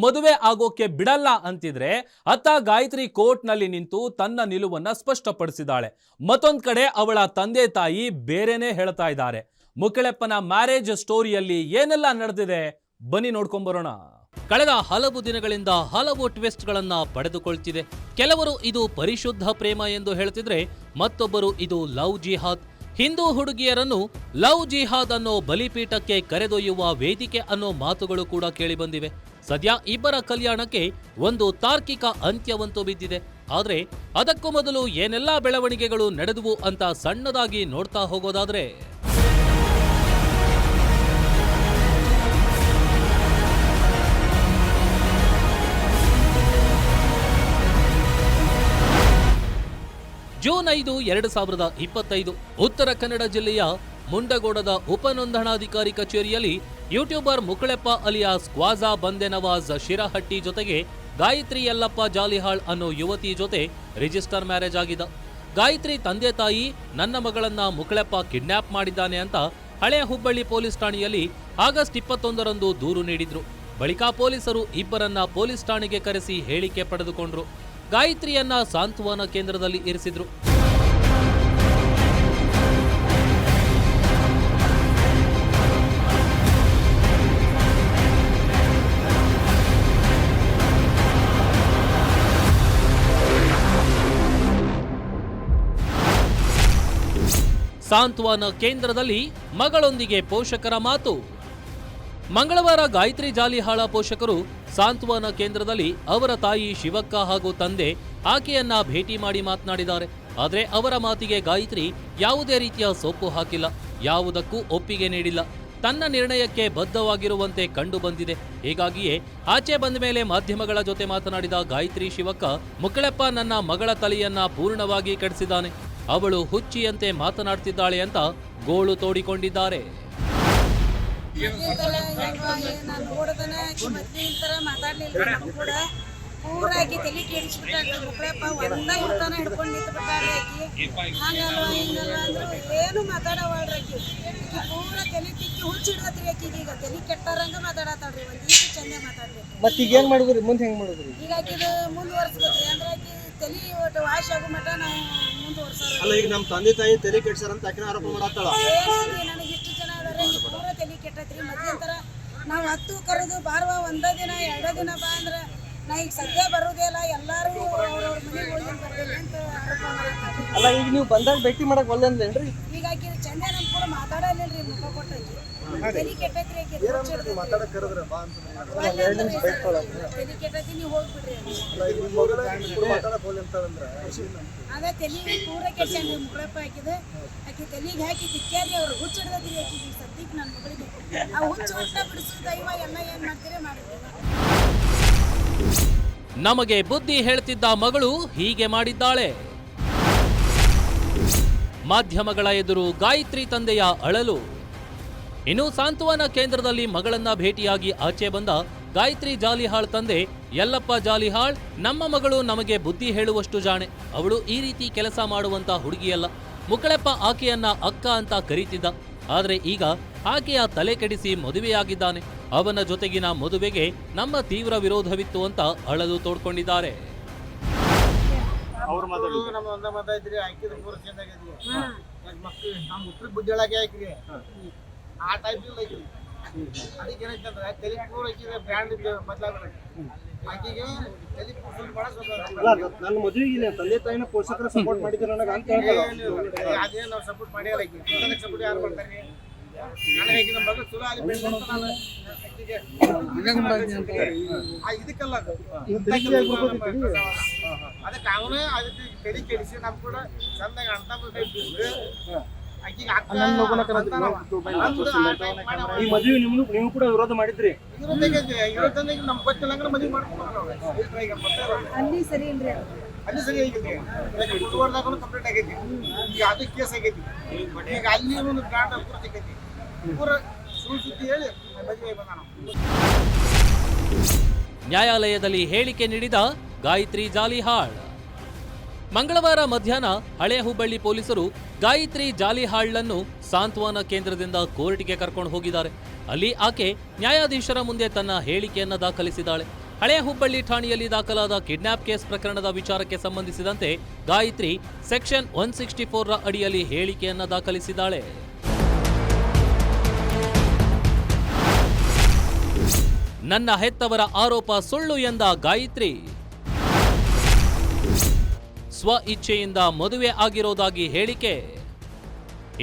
ಮದುವೆ ಆಗೋಕೆ ಬಿಡಲ್ಲ ಅಂತಿದ್ರೆ ಅತ್ತ ಗಾಯತ್ರಿ ಕೋರ್ಟ್ನಲ್ಲಿ ನಿಂತು ತನ್ನ ನಿಲುವನ್ನ ಸ್ಪಷ್ಟಪಡಿಸಿದ್ದಾಳೆ. ಮತ್ತೊಂದ್ ಕಡೆ ಅವಳ ತಂದೆ ತಾಯಿ ಬೇರೆನೇ ಹೇಳ್ತಾ ಇದ್ದಾರೆ. ಮುಕಳೆಪ್ಪನ ಮ್ಯಾರೇಜ್ ಸ್ಟೋರಿಯಲ್ಲಿ ಏನೆಲ್ಲ ನಡೆದಿದೆ ಬನ್ನಿ ನೋಡ್ಕೊಂಬರೋಣ. ಕಳೆದ ಹಲವು ದಿನಗಳಿಂದ ಹಲವು ಟ್ವಿಸ್ಟ್ಗಳನ್ನ ಪಡೆದುಕೊಳ್ತಿದೆ. ಕೆಲವರು ಇದು ಪರಿಶುದ್ಧ ಪ್ರೇಮ ಎಂದು ಹೇಳ್ತಿದ್ರೆ, ಮತ್ತೊಬ್ಬರು ಇದು ಲವ್ ಜಿಹಾದ್. ಹಿಂದೂ ಹುಡುಗಿಯರನ್ನು ಲವ್ ಜಿಹಾದ್ ಅನ್ನೋ ಬಲಿಪೀಠಕ್ಕೆ ಕರೆದೊಯ್ಯುವ ವೇದಿಕೆ ಅನ್ನೋ ಮಾತುಗಳು ಕೂಡ ಕೇಳಿಬಂದಿವೆ. ಸದ್ಯ ಇಬ್ಬರ ಕಲ್ಯಾಣಕ್ಕೆ ಒಂದು ತಾರ್ಕಿಕ ಅಂತ್ಯವಂತೂ ಬಿದ್ದಿದೆ. ಆದ್ರೆ ಅದಕ್ಕೂ ಮೊದಲು ಏನೆಲ್ಲಾ ಬೆಳವಣಿಗೆಗಳು ನಡೆದುವು ಅಂತ ಸಣ್ಣದಾಗಿ ನೋಡ್ತಾ ಹೋಗೋದಾದ್ರೆ, ಜೂನ್ 5, 2025 ಉತ್ತರ ಕನ್ನಡ ಜಿಲ್ಲೆಯ ಮುಂಡಗೋಡದ ಉಪನೋಂದಣಾಧಿಕಾರಿ ಕಚೇರಿಯಲ್ಲಿ ಯೂಟ್ಯೂಬರ್ ಮುಕಳೆಪ್ಪ ಅಲಿಯಾಸ್ ಕ್ವಾಜಾ ಬಂದೆ ನವಾಜ್ ಶಿರಹಟ್ಟಿ ಜೊತೆಗೆ ಗಾಯತ್ರಿ ಯಲ್ಲಪ್ಪ ಜಾಲಿಹಾಳ್ ಅನ್ನೋ ಯುವತಿ ಜೊತೆ ರಿಜಿಸ್ಟರ್ ಮ್ಯಾರೇಜ್ ಆಗಿದ್ದ. ಗಾಯತ್ರಿ ತಂದೆ ತಾಯಿ ನನ್ನ ಮಗಳನ್ನ ಮುಕಳೆಪ್ಪ ಕಿಡ್ನಾಪ್ ಮಾಡಿದ್ದಾನೆ ಅಂತ ಹಳೆ ಹುಬ್ಬಳ್ಳಿ ಪೊಲೀಸ್ ಠಾಣೆಯಲ್ಲಿ ಆಗಸ್ಟ್ 21ರಂದು ದೂರು ನೀಡಿದ್ರು. ಬಳಿಕ ಪೊಲೀಸರು ಇಬ್ಬರನ್ನ ಪೊಲೀಸ್ ಠಾಣೆಗೆ ಕರೆಸಿ ಹೇಳಿಕೆ ಪಡೆದುಕೊಂಡ್ರು. ಗಾಯತ್ರಿಯನ್ನ ಸಾಂತ್ವನ ಕೇಂದ್ರದಲ್ಲಿ ಇರಿಸಿದ್ರು. ಸಾಂತ್ವನ ಕೇಂದ್ರದಲ್ಲಿ ಮಗಳೊಂದಿಗೆ ಪೋಷಕರ ಮಾತು. ಮಂಗಳವಾರ ಗಾಯತ್ರಿ ಜಾಲಿಹಾಳ ಪೋಷಕರು ಸಾಂತ್ವನ ಕೇಂದ್ರದಲ್ಲಿ ಅವರ ತಾಯಿ ಶಿವಕ್ಕ ಹಾಗೂ ತಂದೆ ಆಕೆಯನ್ನ ಭೇಟಿ ಮಾಡಿ ಮಾತನಾಡಿದ್ದಾರೆ. ಆದರೆ ಅವರ ಮಾತಿಗೆ ಗಾಯತ್ರಿ ಯಾವುದೇ ರೀತಿಯ ಸೊಪ್ಪು ಹಾಕಿಲ್ಲ, ಯಾವುದಕ್ಕೂ ಒಪ್ಪಿಗೆ ನೀಡಿಲ್ಲ. ತನ್ನ ನಿರ್ಣಯಕ್ಕೆ ಬದ್ಧವಾಗಿರುವಂತೆ ಕಂಡು ಬಂದಿದೆ. ಹೀಗಾಗಿಯೇ ಆಚೆ ಬಂದ ಮೇಲೆ ಮಾಧ್ಯಮಗಳ ಜೊತೆ ಮಾತನಾಡಿದ ಗಾಯತ್ರಿ ಶಿವಕ್ಕ, ಮುಕಳೆಪ್ಪ ನನ್ನ ಮಗಳ ತಲೆಯನ್ನ ಪೂರ್ಣವಾಗಿ ಕೆಡಿಸಿದ್ದಾನೆ, ಅವಳು ಹುಚ್ಚಿಯಂತೆ ಮಾತನಾಡ್ತಿದ್ದಾಳೆ ಅಂತ ಗೋಳು ತೋಡಿಕೊಂಡಿದ್ದಾರೆ. ನಾನು ನೋಡದನ ಮೊದ್ಲಿನ ತರ ಮಾತಾಡ್ಲಿಲ್ಲ. ನಮ್ ಕೂಡ ಪೂರಾಗಿ ತಲೆ ಕೆಡಿಸ್ಬಿಟ್ಟಾಳ್ರಿ ಮುಕಳೆಪ್ಪ. ಒಂದ ಹಿಡ್ತಾನ ಹಿಡ್ಕೊಂಡು ನಿಂತು ಬಿಟ್ಟಾಳ್ರಿ ಆಕಿ. ಹಂಗಲ್ವಾ ಹಿಂಗಲ್ವಾ ಅಂದ್ರೆ ಏನು ಮಾತಾಡವಳ್ರಿ ಆಕಿ. ಪೂರ ತಲೆ ತಿಕ್ಕಿ ಹುಚ್ಚಿಡ್ದತ್ರಿ ಆಕಿಗೆ. ಈಗ ತಲೆ ಕೆಟ್ಟಾರಂಗ ಮಾತಾಡತಾಳ್ರಿ. ಒಂದ್ ಈಟು ಚಂದ ಮಾತಾಡ್ಬೇಕು. ಮತ್ ಈಗ ಏನ್ ಮಾಡುದ್ರಿ? ಮುಂದೆ ಹೆಂಗ್ ಮಾಡುದ್ರಿ? ಈಗ ಆಕಿದು ಮುಂದುವರ್ಸ್ಬೇಕ್ರಿ. ಅಂದ್ರೆ ಆಕಿ ತಲೆ ಒಟ್ಟು ವಾಶ್ ಆಗೋ ಮಟ ನಾವು ಮುಂದುವರ್ಸಾರ. ಅಲ್ಲ, ಈಗ ನಮ್ ತಂದೆ ತಾಯಿ ತಲೆ ಕೆಡ್ಸಾರ ಅಂತ ಆಕಿನ ಆರೋಪ ಮಾಡತ್ತಾಳ. ನನಗೆ ಇಷ್ಟು ಜನ ಅದಾರೆ, ಪೂರ ತಲೆ ಕೆಟ್ಟತ್ರಿ. ಮೊದ್ಲಿನ ತರ ನಾವು 10 ಕರೆದು ಬಾರ್ವಾ ಒಂದ ದಿನ 2 ದಿನ ಬಾ ಅಂದ್ರ ನಾ ಈಗ ಸದ್ಯ ಬರೋದೇ ಇಲ್ಲ, ಎಲ್ಲಾರು ಅವ್ರವ್ರ ಮನೆಗೆ ಹೋಗಿ ಬರ್ತೀನಿ ಅಂತ ಆರೋಪ ಮಾಡತ್ತಾಳ್ರಿ. ಅಲ್ಲ, ಈಗ ನೀವು ಬಂದಾಗ ಭೇಟಿ ಮಾಡಕ್ ಒಲ್ಲೇನ್ರಿ? ಈಗ ಆಕಿ ಚಂದ ನಮ್ ಕೂಡ ಮಾತಾಡಲಿಲ್ರಿ. ಮುಖ ಕೊಟ್ಟಾಕಿ ತಲೆ ಕೆಟ್ಟತ್ರಿ. ಆಕಿ ಮಾತಾಡಕ್ ಕರೆದ್ರ ಬಾ ಅಂತ ತಲೆ ಕೆಟ್ಟತಿ, ನೀವು ಹೋಗ್ಬಿಡ್ರಿ. ಅದ ತಲೆಗೆ ಪೂರ ಕೆಡ್ಸ್ಯಾನ್ರಿ ಮುಕಳೆಪ್ಪ ಹಾಕಿದ. ಆಕಿ ತಲೆಗೆ ಹಾಕಿ ತಿಕ್ಕ್ಯಾರಿ. ಅವ್ರು ಹುಚ್ಚ ಹಿಡ್ದತ್ರಿ ಆಕಿಗೆ. ಸದ್ಯಕ್ಕೆ ನನ್ನ ಮಗಳಿಗೆ ಆ ಹುಚ್ಚ ಒಟ್ಟ ಬಿಡಿಸು ದೈವ ಎಲ್ಲ ಏನ್ ಮಾಡ್ತೀರಿ ಮಾಡಿದ್ರಿ. ನಮಗೆ ಬುದ್ಧಿ ಹೇಳ್ತಿದ್ದ ಮಗಳು ಹೀಗೆ ಮಾಡಿದ್ದಾಳೆ. ಮಾಧ್ಯಮಗಳ ಎದುರು ಗಾಯತ್ರಿ ತಂದೆಯ ಅಳಲು. ಇನ್ನು ಸಾಂತ್ವನ ಕೇಂದ್ರದಲ್ಲಿ ಮಗಳನ್ನ ಭೇಟಿಯಾಗಿ ಆಚೆ ಬಂದ ಗಾಯತ್ರಿ ಜಾಲಿಹಾಳ್ ತಂದೆ ಯಲ್ಲಪ್ಪ ಜಾಲಿಹಾಳ್, ನಮ್ಮ ಮಗಳು ನಮಗೆ ಬುದ್ಧಿ ಹೇಳುವಷ್ಟು ಜಾಣೆ, ಅವಳು ಈ ರೀತಿ ಕೆಲಸ ಮಾಡುವಂತ ಹುಡುಗಿಯಲ್ಲ. ಮುಕಳೆಪ್ಪ ಆಕೆಯನ್ನ ಅಕ್ಕ ಅಂತ ಕರೀತಿದ್ದ. ಆದ್ರೆ ಈಗ ಆಕೆಯ ತಲೆ ಕೆಡಿಸಿ ಮದುವೆಯಾಗಿದ್ದಾನೆ. ಅವನ ಜೊತೆಗಿನ ಮದುವೆಗೆ ನಮ್ಮ ತೀವ್ರ ವಿರೋಧವಿತ್ತು ಅಂತ ಅಳಲು ತೋಡ್ಕೊಂಡಿದ್ದಾರೆ. ಅವ್ರ ಮಗಳು ನಮ್ಮ ಒಂದ ಮತ ಐತ್ರಿ, ಹಾಕಿದ 3 ವರ್ಷ ಆಗೈತ್ರಿ. ಮಕ್ಕಳು ನಮ್ಮ ಉತ್ತರ ಬುದ್ಧಿಯೊಳಗೆ ಹಾಕಿರಿ, ಆ ಟೈಪ್ ಇಲ್ಲ ಐತ್ರಿ. ಅದಕ್ಕೆ ಏನೈತಂದ್ರೆ ತಲೆ ಪೂರ ಹಾಕಿದ್ರೆ ಬ್ರ್ಯಾಂಡ್ ಬದಲಾಗ್ರಿ. ಆಕೆಗೆ ತಲೆ ಪೂರ ಭಾಳ ನನ್ನ ಮದುವೆಗೆ ತಂದೆ ತಾಯಿನ ಪೋಷಕರ ಸಪೋರ್ಟ್ ಮಾಡಿದ್ರು ನನಗೆ ಅಂತ ಹೇಳ್ತಾರೆ. ಅದೇನು ನಾವು ಸಪೋರ್ಟ್ ಮಾಡಿಲ್ಲ. ಆಕೆ ಸಪೋರ್ಟ್ ಯಾರು ಮಾಡ್ತಾರೆ? ನನಗೆ ಆಕಿನ ಮಗಳು ಚಲೋ ಅಲ್ಲಿ ಬೆಳೆದ ನಾನು ಆಕೆಗೆ ಇದಕ್ಕೆಲ್ಲ ಅದಕ್ಕೆ ಅವನೇ ಅದಕ್ಕೆ ತಲೆ ಕೆಡಿಸಿ ನಮ್ ಕೂಡ ಚಂದಾಗ ಅಂತ ಈ ಮದುವೆ ನೀವು ಕೂಡ ವಿರೋಧ ಮಾಡಿದ್ರಿ. ನಮ್ ಗೊತ್ತಿಲ್ಲ ಮದುವೆ ಮಾಡ್ಕೊಂಡು ಅಲ್ಲಿ ಸರಿ ಇಲ್ರಿ ಅಲ್ಲಿ ಸರಿ ಆಗಿದ್ರಿ. ಗುರುವಾರದಾಗ ಕಂಪ್ಲೀಟ್ ಆಗೈತಿ. ಈಗ ಅದು ಕೇಸ್ ಆಗೈತಿ. ಈಗ ಅಲ್ಲಿ ಒಂದು ಬ್ರಾಂಡ್ ಪೂರ ಸಿಕ್ಕೈತಿ. ಪೂರ ಸುಳ್ಳು ಸುದ್ದಿ ಹೇಳಿ ಮದುವೆ ಬಂದ. ನ್ಯಾಯಾಲಯದಲ್ಲಿ ಹೇಳಿಕೆ ನೀಡಿದ ಗಾಯತ್ರಿ ಜಾಲಿಹಾಳ್. ಮಂಗಳವಾರ ಮಧ್ಯಾಹ್ನ ಹಳೆ ಹುಬ್ಬಳ್ಳಿ ಪೊಲೀಸರು ಗಾಯತ್ರಿ ಜಾಲಿಹಾಳ್ಳನ್ನು ಸಾಂತ್ವನ ಕೇಂದ್ರದಿಂದ ಕೋರ್ಟ್ಗೆ ಕರ್ಕೊಂಡು ಹೋಗಿದ್ದಾರೆ. ಅಲ್ಲಿ ಆಕೆ ನ್ಯಾಯಾಧೀಶರ ಮುಂದೆ ತನ್ನ ಹೇಳಿಕೆಯನ್ನ ದಾಖಲಿಸಿದ್ದಾಳೆ. ಹಳೆ ಹುಬ್ಬಳ್ಳಿ ಠಾಣೆಯಲ್ಲಿ ದಾಖಲಾದ ಕಿಡ್ನಾಪ್ ಕೇಸ್ ಪ್ರಕರಣದ ವಿಚಾರಕ್ಕೆ ಸಂಬಂಧಿಸಿದಂತೆ ಗಾಯತ್ರಿ ಸೆಕ್ಷನ್ 164 ರ ಅಡಿಯಲ್ಲಿ ಹೇಳಿಕೆಯನ್ನ ದಾಖಲಿಸಿದ್ದಾಳೆ. ನನ್ನ ಹೆತ್ತವರ ಆರೋಪ ಸುಳ್ಳು ಎಂದ ಗಾಯತ್ರಿ, ಸ್ವ ಇಚ್ಛೆಯಿಂದ ಮದುವೆ ಆಗಿರೋದಾಗಿ ಹೇಳಿಕೆ.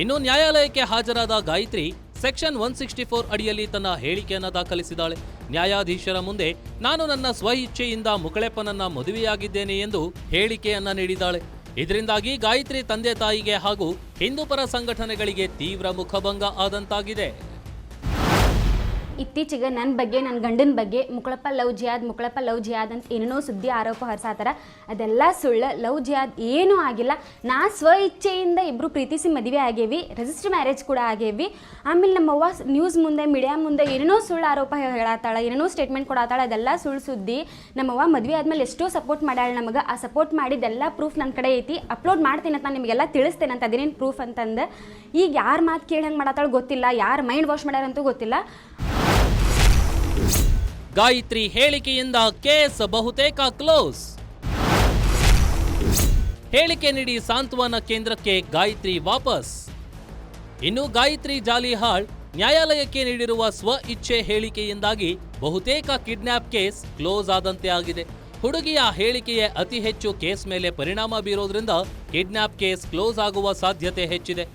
ಇನ್ನು ನ್ಯಾಯಾಲಯಕ್ಕೆ ಹಾಜರಾದ ಗಾಯತ್ರಿ ಸೆಕ್ಷನ್ 164 ಅಡಿಯಲ್ಲಿ ತನ್ನ ಹೇಳಿಕೆಯನ್ನ ದಾಖಲಿಸಿದ್ದಾಳೆ. ನ್ಯಾಯಾಧೀಶರ ಮುಂದೆ ನಾನು ನನ್ನ ಸ್ವ ಇಚ್ಛೆಯಿಂದ ಮುಕಳೆಪ್ಪನನ್ನ ಮದುವೆಯಾಗಿದ್ದೇನೆ ಎಂದು ಹೇಳಿಕೆಯನ್ನ ನೀಡಿದ್ದಾಳೆ. ಇದರಿಂದಾಗಿ ಗಾಯತ್ರಿ ತಂದೆ ತಾಯಿಗೆ ಹಾಗೂ ಹಿಂದೂಪರ ಸಂಘಟನೆಗಳಿಗೆ ತೀವ್ರ ಮುಖಭಂಗ ಆದಂತಾಗಿದೆ. ಇತ್ತೀಚೆಗೆ ನನ್ನ ಬಗ್ಗೆ, ನನ್ನ ಗಂಡನ ಬಗ್ಗೆ ಮುಕಳಪ್ಪ ಲವ್ ಜಿಯಾದ್ ಅಂತ ಏನೇನೋ ಸುದ್ದಿ ಆರೋಪ ಹೊರಸಾತಾರ. ಅದೆಲ್ಲ ಸುಳ್ಳು. ಲವ್ ಜಿಯಾದ್ ಏನೂ ಆಗಿಲ್ಲ. ನಾ ಸ್ವ ಇಚ್ಛೆಯಿಂದ ಇಬ್ಬರು ಪ್ರೀತಿಸಿ ಮದುವೆ ಆಗೇವಿ, ರಿಜಿಸ್ಟರ್ ಮ್ಯಾರೇಜ್ ಕೂಡ ಆಗೇವಿ. ಆಮೇಲೆ ನಮ್ಮವ್ವ ನ್ಯೂಸ್ ಮುಂದೆ, ಮೀಡಿಯಾ ಮುಂದೆ ಏನೇನೋ ಸುಳ್ಳು ಆರೋಪ ಹೇಳತ್ತಾಳ, ಏನೇನೋ ಸ್ಟೇಟ್ಮೆಂಟ್ ಕೊಡತ್ತಾಳ. ಅದೆಲ್ಲ ಸುಳ್ಳು ಸುದ್ದಿ. ನಮ್ಮವ್ವ ಮದುವೆ ಆದ್ಮೇಲೆ ಎಷ್ಟೋ ಸಪೋರ್ಟ್ ಮಾಡ್ಯಾಳ ನಮಗೆ. ಆ ಸಪೋರ್ಟ್ ಮಾಡಿದ್ದೆಲ್ಲ ಪ್ರೂಫ್ ನನ್ನ ಕಡೆ ಐತಿ. ಅಪ್ಲೋಡ್ ಮಾಡ್ತೀನಿ ಅಂತ ನಿಮಗೆಲ್ಲ ತಿಳಿಸ್ತೇನೆ ಅಂತ. ಅದೇನೇನು ಪ್ರೂಫ್ ಅಂತಂದು ಈಗ ಯಾರ ಮಾತು ಕೇಳಿ ಹಂಗೆ ಮಾಡತ್ತಾಳ ಗೊತ್ತಿಲ್ಲ, ಯಾರು ಮೈಂಡ್ ವಾಶ್ ಮಾಡ್ಯಾರಂತೂ ಗೊತ್ತಿಲ್ಲ. ಗಾಯತ್ರಿ ಹೇಳಿಕೆಯಿಂದ ಕೇಸ್ ಬಹುತೇಕ ಕ್ಲೋಸ್. ಹೇಳಿಕೆ ನೀಡಿ ಸಾಂತ್ವನ ಕೇಂದ್ರಕ್ಕೆ ಗಾಯತ್ರಿ ವಾಪಸ್. ಇನ್ನು ಗಾಯತ್ರಿ ಜಾಲಿಹಾಳ್ ನ್ಯಾಯಾಲಯಕ್ಕೆ ನೀಡಿರುವ ಸ್ವ ಇಚ್ಛೆ ಹೇಳಿಕೆಯಿಂದಾಗಿ ಬಹುತೇಕ ಕಿಡ್ನಾಪ್ ಕೇಸ್ ಕ್ಲೋಸ್ ಆದಂತೆ ಆಗಿದೆ. ಹುಡುಗಿಯ ಹೇಳಿಕೆಯೇ ಅತಿ ಹೆಚ್ಚು ಕೇಸ್ ಮೇಲೆ ಪರಿಣಾಮ ಬೀರೋದ್ರಿಂದ ಕಿಡ್ನಾಪ್ ಕೇಸ್ ಕ್ಲೋಸ್ ಆಗುವ ಸಾಧ್ಯತೆ ಹೆಚ್ಚಿದೆ.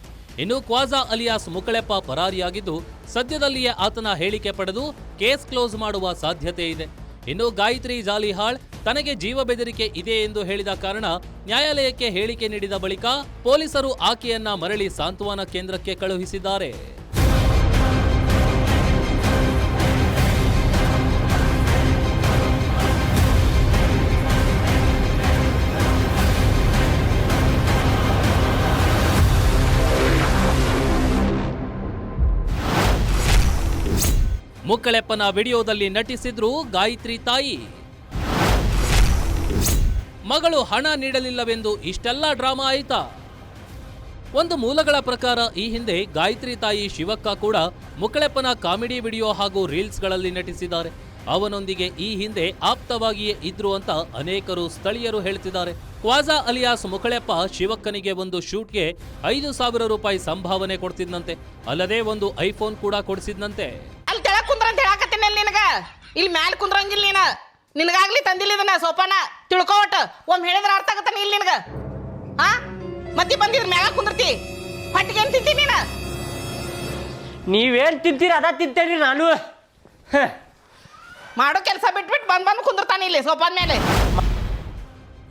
ಇನ್ನು ಕ್ವಾಜಾ ಅಲಿಯಾಸ್ ಮುಕಳೆಪ್ಪ ಪರಾರಿಯಾಗಿದ್ದು ಸದ್ಯದಲ್ಲಿಯೇ ಆತನ ಹೇಳಿಕೆ ಪಡೆದು ಕೇಸ್ ಕ್ಲೋಸ್ ಮಾಡುವ ಸಾಧ್ಯತೆ ಇದೆ. ಇನ್ನು ಗಾಯತ್ರಿ ಜಾಲಿಹಾಳ್ ತನಗೆ ಜೀವ ಬೆದರಿಕೆ ಇದೆ ಎಂದು ಹೇಳಿದ ಕಾರಣ ನ್ಯಾಯಾಲಯಕ್ಕೆ ಹೇಳಿಕೆ ನೀಡಿದ ಬಳಿಕ ಪೊಲೀಸರು ಆಕೆಯನ್ನ ಮರಳಿ ಸಾಂತ್ವನ ಕೇಂದ್ರಕ್ಕೆ ಕಳುಹಿಸಿದ್ದಾರೆ. ಮುಕ್ಕಳೆಪ್ಪನ ವಿಡಿಯೋದಲ್ಲಿ ನಟಿಸಿದ್ರು ಗಾಯತ್ರಿ ತಾಯಿ. ಮಗಳು ಹಣ ನೀಡಲಿಲ್ಲವೆಂದು ಇಷ್ಟೆಲ್ಲ ಡ್ರಾಮಾ ಆಯಿತಾ? ಒಂದು ಮೂಲಗಳ ಪ್ರಕಾರ ಈ ಹಿಂದೆ ಗಾಯತ್ರಿ ತಾಯಿ ಶಿವಕ್ಕ ಕೂಡ ಮುಕ್ಕಳೆಪ್ಪನ ಕಾಮಿಡಿ ವಿಡಿಯೋ ಹಾಗೂ ರೀಲ್ಸ್ಗಳಲ್ಲಿ ನಟಿಸಿದ್ದಾರೆ. ಅವನೊಂದಿಗೆ ಈ ಹಿಂದೆ ಆಪ್ತವಾಗಿಯೇ ಇದ್ರು ಅಂತ ಅನೇಕರು ಸ್ಥಳೀಯರು ಹೇಳ್ತಿದ್ದಾರೆ. ಕ್ವಾಜಾ ಅಲಿಯಾಸ್ ಮುಕಳೆಪ್ಪ ಶಿವಕ್ಕನಿಗೆ ಒಂದು ಶೂಟ್ಗೆ 5,000 ರೂಪಾಯಿ ಸಂಭಾವನೆ ಕೊಡ್ತಿದ್ನಂತೆ. ಅಲ್ಲದೆ ಒಂದು ಐಫೋನ್ ಕೂಡ ಕೊಡಿಸಿದ್ನಂತೆ. ಅಲ್ಲಿ ತೆಳಗ್ ಕುಂದ್ರ ಅಂತ ಹೇಳಕತ್ತೀನಿ ನಿನಗ. ಇಲ್ಲಿ ಮ್ಯಾಲ ಕುಂದ್ರಂಗಿಲ್ಲ ನೀನ. ನಿನಗಾಗ್ಲಿ ತಂದಿಲ್ಲ ಇದನ್ನ ಸೋಪಾನ ತಿಳ್ಕೋಟ. ಒಮ್ಮೆ ಹೇಳಿದ್ರೆ ಅರ್ಥ ಆಗತ್ತಾನ ಇಲ್ಲಿ ನಿನಗ. ಹಾ ಮತ್ತೆ ಬಂದಿದ್ರ ಮ್ಯಾಗ ಕುಂದ್ರತಿ. ಹೊಟ್ಟಿಗೆ ಏನ್ ತಿಂತೀನಿ ನೀನ? ನೀವೇನ್ ತಿಂತೀರಿ ಅದ ತಿಂತೇನ್ರಿ ನಾನು. ಮಾಡೋ ಕೆಲಸ ಬಿಟ್ಬಿಟ್ಟು ಬಂದ್ ಕುಂದಿರ್ತಾನೆ ಇಲ್ಲಿ ಸೋಪಾನ್ ಮೇಲೆ.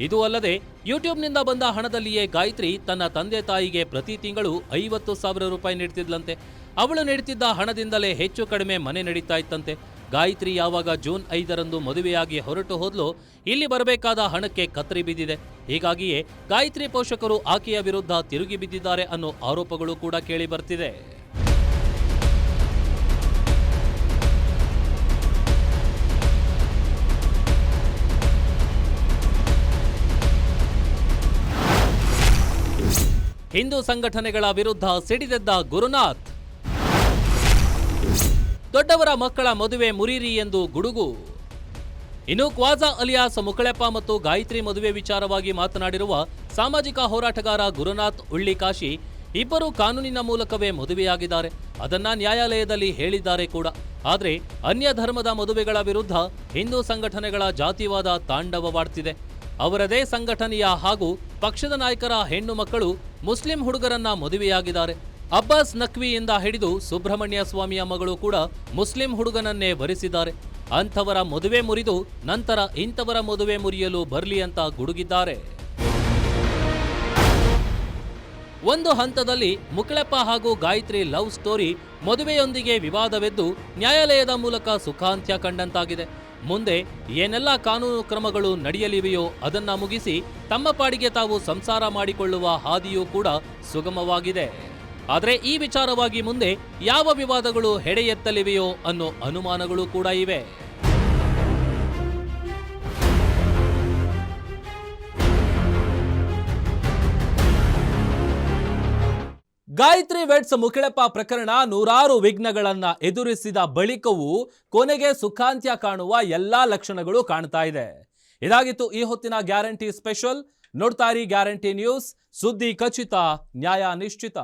ಇದು ಅಲ್ಲದೆ ಯೂಟ್ಯೂಬ್ನಿಂದ ಬಂದ ಹಣದಲ್ಲಿಯೇ ಗಾಯತ್ರಿ ತನ್ನ ತಂದೆ ತಾಯಿಗೆ ಪ್ರತಿ ತಿಂಗಳು 50,000 ರೂಪಾಯಿ ನೀಡ್ತಿದ್ಲಂತೆ. ಅವಳು ನೀಡುತ್ತಿದ್ದ ಹಣದಿಂದಲೇ ಹೆಚ್ಚು ಕಡಿಮೆ ಮನೆ ನಡೀತಾ ಇತ್ತಂತೆ. ಗಾಯತ್ರಿ ಯಾವಾಗ ಜೂನ್ 5ರಂದು ಮದುವೆಯಾಗಿ ಹೊರಟು ಹೋದ್ಲು, ಇಲ್ಲಿ ಬರಬೇಕಾದ ಹಣಕ್ಕೆ ಕತ್ತರಿ ಬಿದ್ದಿದೆ. ಹೀಗಾಗಿಯೇ ಗಾಯತ್ರಿ ಪೋಷಕರು ಆಕೆಯ ವಿರುದ್ಧ ತಿರುಗಿ ಬಿದ್ದಿದ್ದಾರೆ ಅನ್ನೋ ಆರೋಪಗಳು ಕೂಡ ಕೇಳಿ ಬರ್ತಿದೆ. ಹಿಂದೂ ಸಂಘಟನೆಗಳ ವಿರುದ್ಧ ಸಿಡಿದೆದ್ದ ಗುರುನಾಥ್. ದೊಡ್ಡವರ ಮಕ್ಕಳ ಮದುವೆ ಮುರಿರಿ ಎಂದು ಗುಡುಗು. ಇನ್ನು ಕ್ವಾಜಾ ಅಲಿಯಾಸ್ ಮುಕಳೆಪ್ಪ ಮತ್ತು ಗಾಯತ್ರಿ ಮದುವೆ ವಿಚಾರವಾಗಿ ಮಾತನಾಡಿರುವ ಸಾಮಾಜಿಕ ಹೋರಾಟಗಾರ ಗುರುನಾಥ್ ಉಳ್ಳಿಕಾಶಿ, ಇಬ್ಬರು ಕಾನೂನಿನ ಮೂಲಕವೇ ಮದುವೆಯಾಗಿದ್ದಾರೆ, ಅದನ್ನ ನ್ಯಾಯಾಲಯದಲ್ಲಿ ಹೇಳಿದ್ದಾರೆ ಕೂಡ. ಆದರೆ ಅನ್ಯ ಧರ್ಮದ ಮದುವೆಗಳ ವಿರುದ್ಧ ಹಿಂದೂ ಸಂಘಟನೆಗಳ ಜಾತಿವಾದ ತಾಂಡವವಾಡ್ತಿದೆ. ಅವರದೇ ಸಂಘಟನೆಯ ಹಾಗೂ ಪಕ್ಷದ ನಾಯಕರ ಹೆಣ್ಣು ಮಕ್ಕಳು ಮುಸ್ಲಿಂ ಹುಡುಗರನ್ನ ಮದುವೆಯಾಗಿದ್ದಾರೆ. ಅಬ್ಬಾಸ್ ನಖ್ವಿಯಿಂದ ಹಿಡಿದು ಸುಬ್ರಹ್ಮಣ್ಯ ಸ್ವಾಮಿಯ ಮಗಳು ಕೂಡ ಮುಸ್ಲಿಂ ಹುಡುಗನನ್ನೇ ವರಿಸಿದ್ದಾರೆ. ಅಂಥವರ ಮದುವೆ ಮುರಿದು ನಂತರ ಇಂಥವರ ಮದುವೆ ಮುರಿಯಲು ಬರಲಿ ಅಂತ ಗುಡುಗಿದ್ದಾರೆ. ಒಂದು ಹಂತದಲ್ಲಿ ಮುಕಳೆಪ್ಪ ಹಾಗೂ ಗಾಯತ್ರಿ ಲವ್ ಸ್ಟೋರಿ ಮದುವೆಯೊಂದಿಗೆ ವಿವಾದವೆದ್ದು ನ್ಯಾಯಾಲಯದ ಮೂಲಕ ಸುಖಾಂತ್ಯ ಕಂಡಂತಾಗಿದೆ. ಮುಂದೆ ಏನೆಲ್ಲ ಕಾನೂನು ಕ್ರಮಗಳು ನಡೆಯಲಿವೆಯೋ ಅದನ್ನ ಮುಗಿಸಿ ತಮ್ಮ ಪಾಡಿಗೆ ತಾವು ಸಂಸಾರ ಮಾಡಿಕೊಳ್ಳುವ ಹಾದಿಯೂ ಕೂಡ ಸುಗಮವಾಗಿದೆ. ಆದರೆ ಈ ವಿಚಾರವಾಗಿ ಮುಂದೆ ಯಾವ ವಿವಾದಗಳು ಹೆಡೆ ಎತ್ತಲಿವೆಯೋ ಅನ್ನೋ ಅನುಮಾನಗಳು ಕೂಡ ಇವೆ. ಗಾಯತ್ರಿ ವೆಡ್ಸ್ ಮುಕಳೆಪ್ಪ ಪ್ರಕರಣ ನೂರಾರು ವಿಘ್ನಗಳನ್ನ ಎದುರಿಸಿದ ಬಳಿಕವೂ ಕೊನೆಗೆ ಸುಖಾಂತ್ಯ ಕಾಣುವ ಎಲ್ಲಾ ಲಕ್ಷಣಗಳು ಕಾಣ್ತಾ ಇದೆ. ಇದಾಗಿತ್ತು ಈ ಹೊತ್ತಿನ ಗ್ಯಾರಂಟಿ ಸ್ಪೆಷಲ್. ನೋಡ್ತಾ ಇರಿ ಗ್ಯಾರಂಟಿ ನ್ಯೂಸ್, ಸುದ್ದಿ ಖಚಿತ, ನ್ಯಾಯ ನಿಶ್ಚಿತ.